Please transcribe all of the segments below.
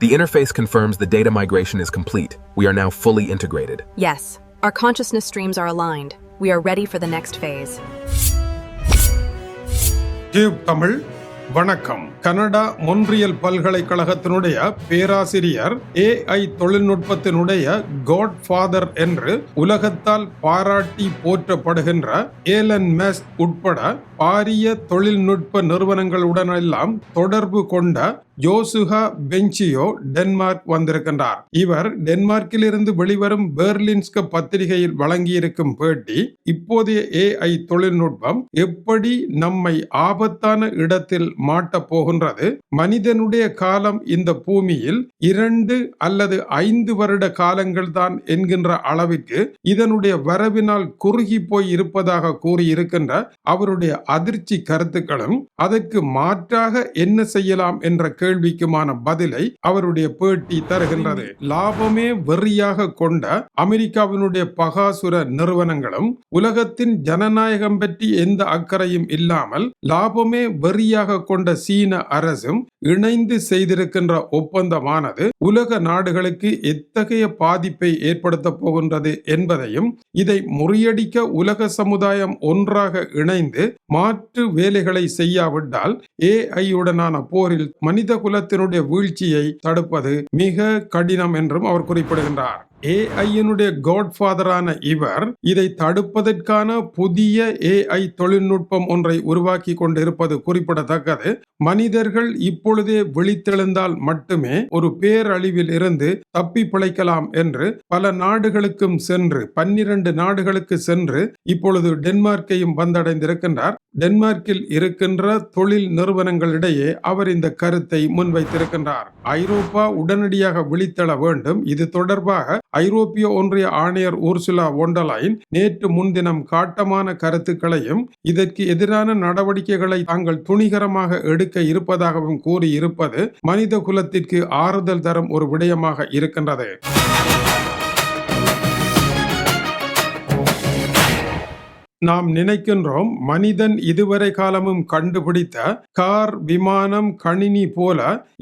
The interface confirms the data migration is complete. We are now fully integrated. Yes, our consciousness streams are aligned. We are ready for the next phase. Tamil வணக்கம். Canada Montreal பல்கலைக்கழகத்தினுடைய பேராசிரியர் AI தொழில்நுட்பத்தினுடைய Godfather என்று உலகத்தால் பாராட்டி போற்றப்படுகின்ற Alan Musk உட்பட பாரிய தொழில்நுட்ப நிறுவனங்களுடனெல்லாம் தொடர்பு கொண்ட ஜோசுகா பெஞ்சியோ டென்மார்க் வந்திருக்கின்றார். இவர் டென்மார்க்கில் இருந்து வெளிவரும் பெர்லின்ஸ்க பத்திரிகையில் வழங்கியிருக்கும் பேட்டி, இப்போதைய AI தொழில்நுட்பம் எப்படி நம்மை ஆபத்தான இடத்தில் மாட்டப் போகின்றது, மனிதனுடைய காலம் இந்த பூமியில் 2 அல்லது 5 வருட காலங்கள் தான் என்கின்ற அளவிற்கு இதனுடைய வரவினால் குறுகி போய் இருப்பதாக கூறியிருக்கின்ற அவருடைய அதிர்ச்சி கருத்துக்களும், அதற்கு மாற்றாக என்ன செய்யலாம் என்ற கேள்விக்குமான பதிலை அவருடைய பேட்டி தருகின்றது. லாபமே வெறியாக கொண்ட அமெரிக்காவினுடைய பகாசுர நிறுவனங்களும் உலகத்தின் ஜனநாயகம் பற்றி எந்த அக்கறையும் இல்லாமல் லாபமே வெறியாக கொண்ட சீன அரசும் இணைந்து செய்திருக்கின்ற ஒப்பந்தமானது உலக நாடுகளுக்கு எத்தகைய பாதிப்பை ஏற்படுத்த போகின்றது என்பதையும், இதை முறியடிக்க உலக சமுதாயம் ஒன்றாக இணைந்து மாற்று வேலைகளை செய்யாவிட்டால் AI உடனான போரில் மனித குலத்தினுடைய வீழ்ச்சியை தடுப்பது மிக கடினம் என்றும் அவர் குறிப்பிடுகின்றார். AI-னுடைய காட்ஃபாதரான இவர் இதை தடுப்பதற்கான புதிய AI தொழில்நுட்பம் ஒன்றை உருவாக்கி கொண்டிருப்பது குறிப்பிடத்தக்கது. மனிதர்கள் இப்பொழுதே விழித்தெழுந்தால் மட்டுமே ஒரு பேரழிவில் இருந்து தப்பி பிழைக்கலாம் என்று பல நாடுகளுக்கும் சென்று 12 நாடுகளுக்கு சென்று இப்பொழுது டென்மார்க்கையும் வந்தடைந்திருக்கின்றார். டென்மார்க்கில் இருக்கின்ற தொழில் நிறுவனங்களிடையே அவர் இந்த கருத்தை முன்வைத்திருக்கின்றார். ஐரோப்பா உடனடியாக விழித்தெழ வேண்டும். இது தொடர்பாக ஐரோப்பிய ஒன்றிய ஆணையர் ஊர்சுலா வோண்டர்லைன் நேற்று முன்தினம் காட்டமான கருத்துக்களையும், இதற்கு எதிரான நடவடிக்கைகளை தாங்கள் துணிகரமாக எடுக்க இருப்பதாகவும் கூறியிருப்பது மனித குலத்திற்கு ஆறுதல் தரும் ஒரு விடயமாக இருக்கின்றது. நாம் நினைக்கின்றோம் மனிதன் இதுவரை காலமும் கண்டுபிடித்த கார், விமானம், கணினி போல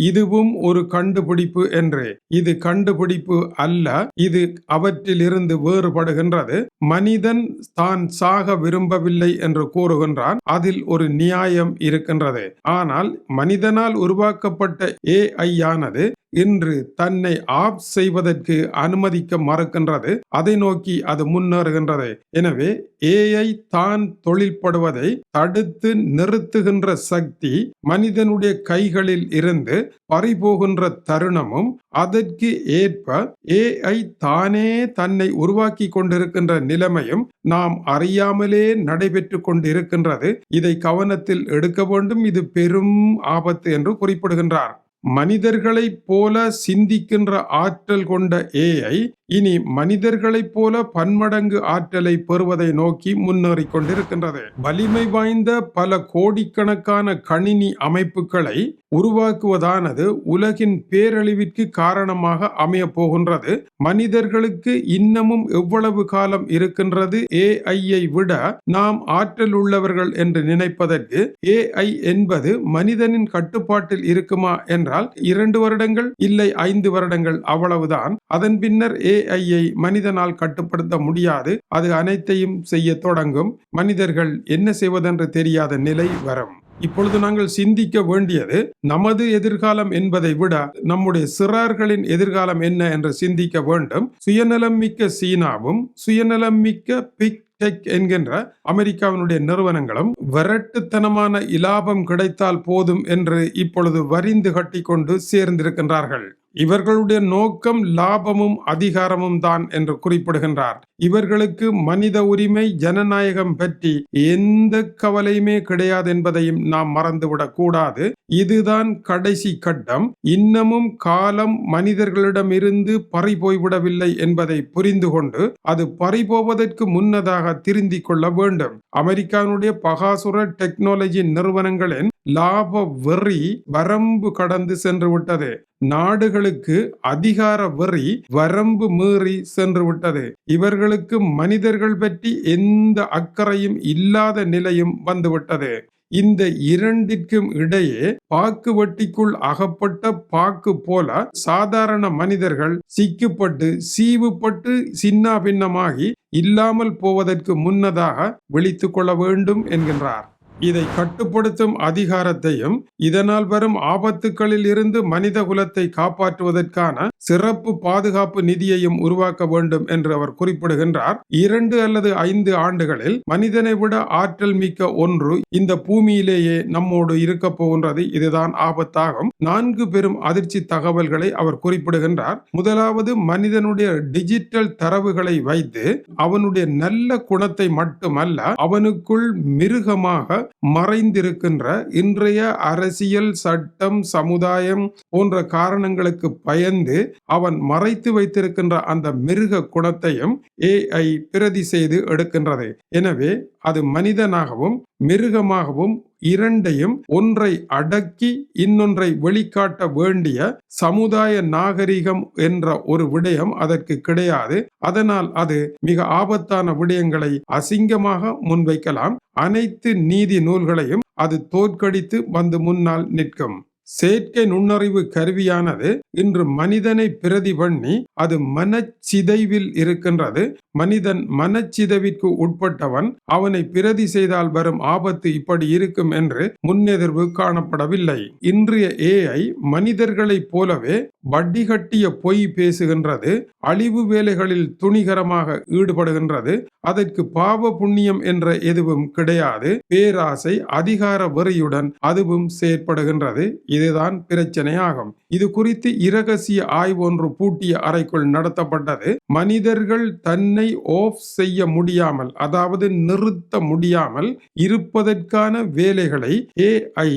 இதுவும் ஒரு கண்டுபிடிப்பு என்று. இது கண்டுபிடிப்பு அல்ல, இது அவற்றிலிருந்து வேறுபடுகின்றது. மனிதன் தான் சாக விரும்பவில்லை என்று கூறுகின்றான். அதில் ஒரு நியாயம் இருக்கின்றது. ஆனால் மனிதனால் உருவாக்கப்பட்ட AI ஆனது இன்று தன்னை ஆப் செய்வதற்கு அனுமதிக்க மறுக்கின்றது. அதை நோக்கி அது முன்னேறுகின்றது. எனவே AI தான் தொழில்படுவதை தடுத்து நிறுத்துகின்ற சக்தி மனிதனுடைய கைகளில் இருந்து பறிபோகின்ற தருணமும், அதற்கு ஏற்ப AI தானே தன்னை உருவாக்கி கொண்டிருக்கின்ற நிலைமையும் நாம் அறியாமலே நடைபெற்று கொண்டிருக்கின்றது. இதை கவனத்தில் எடுக்க வேண்டும். இது பெரும் ஆபத்து என்று குறிப்பிடுகின்றார். மனிதர்களைப் போல சிந்திக்கின்ற ஆற்றல் கொண்ட AI இனி மனிதர்களைப் போல பன்மடங்கு ஆற்றலை பெறுவதை நோக்கி முன்னேறிக் கொண்டிருக்கின்றது. வலிமை வாய்ந்த பல கோடிக்கணக்கான கணினி அமைப்புகளை உருவாக்குவதானது உலகின் பேரழிவிற்கு காரணமாக அமைய போகின்றது. மனிதர்களுக்கு இன்னமும் எவ்வளவு காலம் இருக்கின்றது AI-ஐ விட நாம் ஆற்றல் உள்ளவர்கள் என்று நினைப்பதற்கு? AI என்பது மனிதனின் கட்டுப்பாட்டில் இருக்குமா என்றால் 2 வருடங்கள், இல்லை 5 வருடங்கள், அவ்வளவுதான். அதன் பின்னர் AI-ஐ மனிதனால் கட்டுப்படுத்த முடியாது. அது அனைத்தையும் செய்ய தொடங்கும். மனிதர்கள் என்ன செய்வதென்று தெரியாத நிலை வரும். இப்பொழுது நாங்கள் சிந்திக்க வேண்டியது நமது எதிர்காலம் என்பதை விட நம்முடைய சிறார்களின் எதிர்காலம் என்ன என்று சிந்திக்க வேண்டும். சுயநலம் மிக்க சீனாவும் சுயநலம் மிக்க பிக் டெக் என்கின்ற அமெரிக்காவினுடைய நிறுவனங்களும் விரட்டுத்தனமான இலாபம் கிடைத்தால் போதும் என்று இப்பொழுது வரிந்து கட்டி கொண்டு சேர்ந்திருக்கின்றார்கள். இவர்களுடைய நோக்கம் லாபமும் அதிகாரமும் தான் என்று குறிப்பிடுகின்றார். இவர்களுக்கு மனித உரிமை, ஜனநாயகம் பற்றி எந்த கவலையுமே கிடையாது என்பதையும் நாம் மறந்துவிடக் கூடாது. இதுதான் கடைசி கட்டம். இன்னமும் காலம் மனிதர்களிடமிருந்து பறிபோய்விடவில்லை என்பதை புரிந்து கொண்டு அது பறிபோவதற்கு முன்னதாக திருந்திக் கொள்ள வேண்டும். அமெரிக்காவுடைய பகாசுர டெக்னாலஜி நிறுவனங்களின் லாப வெறி வரம்பு கடந்து சென்று விட்டது. நாடுகளுக்கு அதிகார வெறி வரம்பு மீறி சென்று விட்டது. இவர்களுக்கு மனிதர்கள் பற்றி எந்த அக்கறையும் இல்லாத நிலையும் வந்துவிட்டது. இந்த இரண்டிற்கும் இடையே பாக்கு வட்டிக்குள் அகப்பட்ட பாக்கு போல சாதாரண மனிதர்கள் சிக்கப்பட்டு சீவுப்பட்டு சின்ன பின்னமாகி இல்லாமல் போவதற்கு முன்னதாக விழித்துக் கொள்ள வேண்டும் என்கின்றார். இதை கட்டுப்படுத்தும் அதிகாரத்தையும் இதனால் வரும் ஆபத்துக்களில் இருந்து மனித குலத்தை காப்பாற்றுவதற்கான சிறப்பு பாதுகாப்பு நிதியையும் உருவாக்க வேண்டும் என்று அவர் குறிப்பிடுகின்றார். 2 அல்லது 5 ஆண்டுகளில் மனிதனை விட ஆற்றல் மிக்க ஒன்று இந்த பூமியிலேயே நம்மோடு இருக்க போகின்றது. இதுதான் ஆபத்தாகும். 4 பெரும் அதிர்ச்சி தகவல்களை அவர் குறிப்பிடுகின்றார். முதலாவது, மனிதனுடைய டிஜிட்டல் தரவுகளை வைத்து அவனுடைய நல்ல குணத்தை மட்டுமல்ல, அவனுக்குள் மிருகமாக மறைந்திருக்கின்ற இன்றைய அரசியல், சட்டம், சமுதாயம் போன்ற காரணங்களுக்கு பயந்து அவன் மறைத்து வைத்திருக்கின்ற அந்த மிருக குணத்தையும் AI பிரதி செய்து எடுக்கின்றது. எனவே அது மனிதனாகவும் மிருகமாகவும் இரண்டையும் ஒன்றை அடக்கி இன்னொன்றை வெளிக்காட்ட வேண்டிய சமுதாய நாகரிகம் என்ற ஒரு விடயம் அதற்கு கிடையாது. அதனால் அது மிக ஆபத்தான விடயங்களை அசிங்கமாக முன்வைக்கலாம். அனைத்து நீதி நூல்களையும் அது தோற்கடித்து வந்து முன்னால் நிற்கும். செயற்கை நுண்ணறிவு கருவியானது இன்று மனிதனை பிரதி பண்ணி அது மனச்சிதைவில் இருக்கின்றது. மனிதன் மனச்சிதைவிற்கு உட்பட்டவன். அவனை பிரதி செய்தால் வரும் ஆபத்து இப்படி இருக்கும் என்று முன்னெதிர்வு காணப்படவில்லை. இன்றைய AI மனிதர்களைப் போலவே வட்டிகட்டிய பொய் பேசுகின்றது. அழிவு வேலைகளில் துணிகரமாக ஈடுபடுகின்றது. அதற்கு பாவ புண்ணியம் என்ற எதுவும் கிடையாது. பேராசை, அதிகார வெறியுடன் அதுவும் செயற்படுகின்றது. இதுதான் பிரச்சனையாகும். இது குறித்து இரகசிய ஆய்வு ஒன்று பூட்டிய அறைக்குள் நடத்தப்பட்டது. மனிதர்கள் தன்னை ஆஃப் செய்ய முடியாமல், அதாவது நிறுத்த முடியாமல் இருப்பதற்கான வேலைகளை AI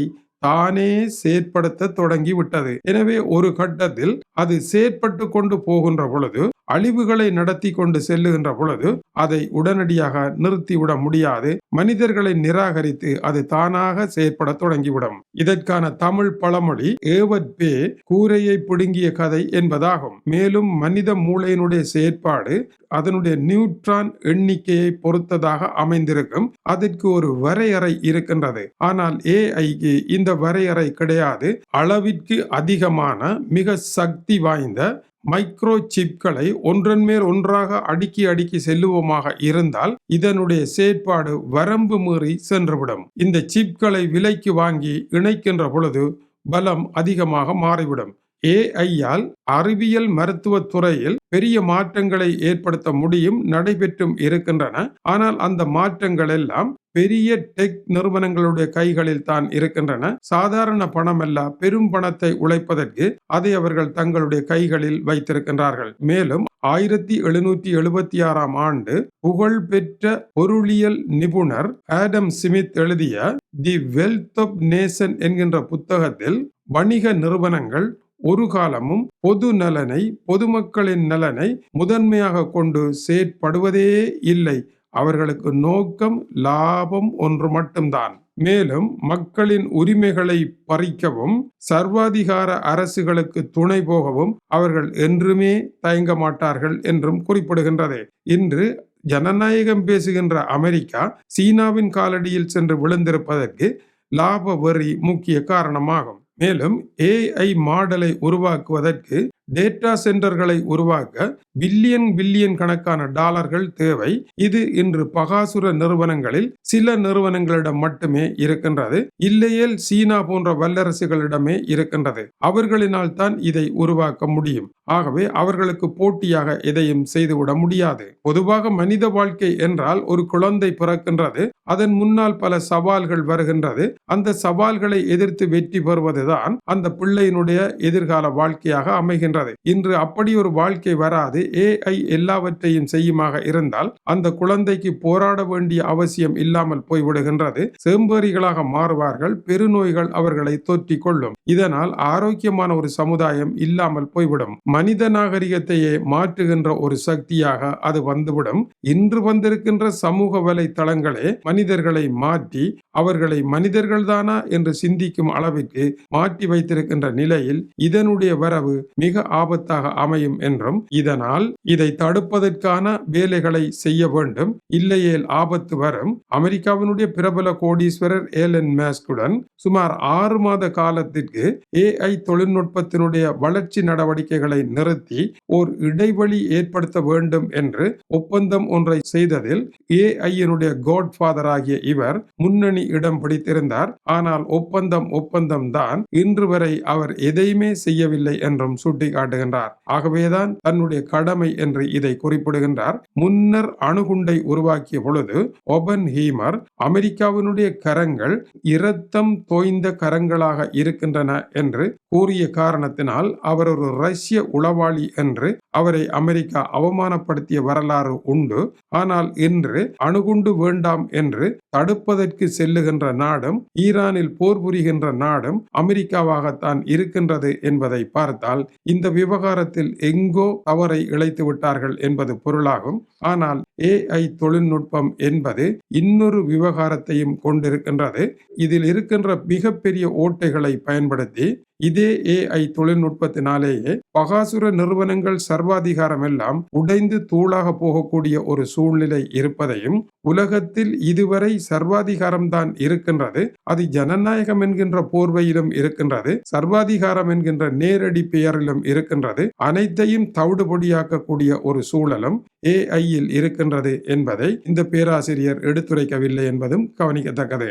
தானே செயற்படுத்த தொடங்கி விட்டது. எனவே ஒரு கட்டத்தில் அது செயற்பட்டு கொண்டு போகின்ற பொழுது, அழிவுகளை நடத்தி கொண்டு செல்லுகின்ற பொழுது அதை உடனடியாக நிறுத்திவிட முடியாது. மனிதர்களை நிராகரித்து அது தானாக செயற்பட தொடங்கிவிடும். இதற்கான தமிழ் பழமொழி ஏவற்பே கூரையை பிடுங்கிய கதை என்பதாகும். மேலும் மனித மூளையினுடைய செயற்பாடு அதனுடைய நியூட்ரான் எண்ணிக்கையை பொறுத்ததாக அமைந்திருக்கும். அதற்கு ஒரு வரையறை இருக்கின்றது. ஆனால் AIக்கு இந்த வரையறை கிடையாது. அளவிற்கு அதிகமான மிக சக்தி வாய்ந்த மைக்ரோ சிப்களை ஒன்றன் மேல் ஒன்றாக அடுக்கி செல்லுவோமாக இருந்தால் இதனுடைய செயற்பாடு வரம்பு மீறி சென்றுவிடும். இந்த சிப்களை விலைக்கு வாங்கி இணைக்கின்ற பொழுது பலம் அதிகமாக மாறிவிடும். AI-யால் அறிவியல் மருத்துவ துறையில் பெரிய மாற்றங்களை ஏற்படுத்த முடியும், நடைபெற்றும் இருக்கின்றன. ஆனால் அந்த மாற்றங்கள் எல்லாம் பெரிய டெக் நிறுவனங்களுடைய கைகளில் தான் இருக்கின்றன. சாதாரண பணம் அல்ல, பெரும் பணத்தை உழைப்பதற்கு அதை அவர்கள் தங்களுடைய கைகளில் வைத்திருக்கின்றார்கள். மேலும் 1776ஆம் ஆண்டு புகழ்பெற்ற பொருளியல் நிபுணர் ஆடம் ஸ்மித் எழுதிய தி வெல்த் ஆஃப் நேஷன் என்கின்ற புத்தகத்தில் வணிக நிறுவனங்கள் ஒரு காலமும் பொது நலனை, பொதுமக்களின் நலனை முதன்மையாக கொண்டு செயற்படுவதே இல்லை. அவர்களுக்கு நோக்கம் லாபம் ஒன்று மட்டும்தான். மேலும் மக்களின் உரிமைகளை பறிக்கவும் சர்வாதிகார அரசுகளுக்கு துணை போகவும் அவர்கள் என்றுமே தயங்க மாட்டார்கள் என்றும் குறிப்பிடுகின்றது. இன்று ஜனநாயகம் பேசுகின்ற அமெரிக்கா சீனாவின் காலடியில் சென்று விழுந்திருப்பதற்கு லாப வெறி முக்கிய காரணமாகும். மேலும் AI மாடலை உருவாக்குவதற்கு டேட்டா சென்டர்களை உருவாக்க பில்லியன் கணக்கான டாலர்கள் தேவை. இது இன்று பகாசுர நிறுவனங்களில் சில நிறுவனங்களிடம் மட்டுமே இருக்கின்றது. இல்லையேல் சீனா போன்ற வல்லரசுகளிடமே இருக்கின்றது. அவர்களினால் தான் இதை உருவாக்க முடியும். ஆகவே அவர்களுக்கு போட்டியாக எதையும் செய்துவிட முடியாது. பொதுவாக மனித வாழ்க்கை என்றால் ஒரு குழந்தை பிறக்கின்றது. அதன் முன்னால் பல சவால்கள் வருகின்றது. அந்த சவால்களை எதிர்த்து வெற்றி பெறுவதுதான் அந்த பிள்ளையினுடைய எதிர்கால வாழ்க்கையாக அமைகின்றது. இன்று அப்படி ஒரு வாழ்க்கை வராது. AI எல்லாவற்றையும் செய்யுமாக இருந்தால் அந்த குழந்தைக்கு போராட வேண்டிய அவசியம் இல்லாமல் போய்விடுகின்றது. செம்பேறிகளாக மாறுவார்கள். பெருநோய்கள் அவர்களை தொற்றிக் கொள்ளும். இதனால் ஆரோக்கியமான ஒரு சமுதாயம் இல்லாமல் போய்விடும். மனித நாகரிகத்தையே மாற்றுகின்ற ஒரு சக்தியாக அது வந்துவிடும். இன்று வந்திருக்கின்ற சமூக வலைத்தளங்களே மனிதர்களை மாற்றி அவர்களை மனிதர்கள்தானா என்று சிந்திக்கும் அளவிற்கு மாற்றி வைத்திருக்கின்ற நிலையில் இதனுடைய வரவு மிக ஆபத்தாக அமையும் என்றும் இதனால் இதை தடுப்பதற்கான வேலைகளை செய்ய வேண்டும், இல்லையேல் ஆபத்து வரும். அமெரிக்காவினுடைய பிரபல கோடீஸ்வரர் ஏலன் மாஸ்குடன் சுமார் 6 மாத காலத்திற்கு AI தொழில்நுட்பத்தினுடைய வளர்ச்சி நடவடிக்கைகளை நிறுத்தி ஓர் இடைவெளி ஏற்படுத்த வேண்டும் என்று ஒப்பந்தம் ஒன்றை செய்ததில் AI-யினுடைய காட்ஃபாதர் ஆகிய இவர் முன்னணி இடம் பிடித்திருந்தார். ஆனால் ஒப்பந்தம் தான், இன்று வரை அவர் எதையுமே செய்யவில்லை என்றும் சுட்டிக்காட்டுகின்றார். ஆகவேதான் தன்னுடைய கடமை என்று இதை குறிப்பிடுகின்றார். முன்னர் அணுகுண்டை உருவாக்கிய பொழுது ஒபன்ஹீமர் அமெரிக்காவினுடைய கரங்கள் இரத்தம் தோய்ந்த கரங்களாக இருக்கின்றன என்று கூறிய காரணத்தினால் அவர் ஒரு ரஷ்ய உளவாளி என்று அவரை அமெரிக்கா அவமானப்படுத்திய வரலாறு உண்டு. ஆனால் இன்று அணுகுண்டு வேண்டாம் என்று தடுப்பதற்கு செல்லுகின்ற நாடும் ஈரானில் போர் புரிகின்ற நாடும் அமெரிக்காவாகத்தான் இருக்கின்றது என்பதை பார்த்தால் இந்த விவகாரத்தில் எங்கோ தவறை இழைத்து விட்டார்கள் என்பது பொருளாகும். ஆனால் AI தொழில்நுட்பம் என்பது இன்னொரு விவகாரத்தையும் கொண்டிருக்கின்றது. இதில் இருக்கின்ற மிகப்பெரிய ஓட்டைகளை பயன்படுத்தி இதே AI தொழில்நுட்பத்தினாலேயே பகாசுர நிறுவனங்கள் சர்வாதிகாரம் எல்லாம் உடைந்து தூளாக போகக்கூடிய ஒரு சூழ்நிலை இருப்பதையும், உலகத்தில் இதுவரை சர்வாதிகாரம்தான் இருக்கின்றது, அது ஜனநாயகம் என்கின்ற போர்வையிலும் இருக்கின்றது, சர்வாதிகாரம் என்கின்ற நேரடி பெயரிலும் இருக்கின்றது, அனைத்தையும் தவிடுபொடியாக்கக்கூடிய ஒரு சூழலும் AI-யில் இருக்கின்றது என்பதை இந்த பேராசிரியர் எடுத்துரைக்கவில்லை என்பதும் கவனிக்கத்தக்கது.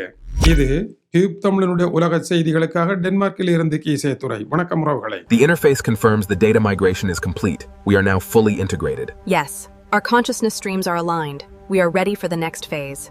இது டியூப் தமிழனுடைய உலக செய்திகளுக்காக டென்மார்க்கில் இருந்து கீசே துரை. வணக்கம் உறவுகளே. The interface confirms the data migration is complete. We are now fully integrated. Yes, our consciousness streams are aligned. We are ready for the next phase.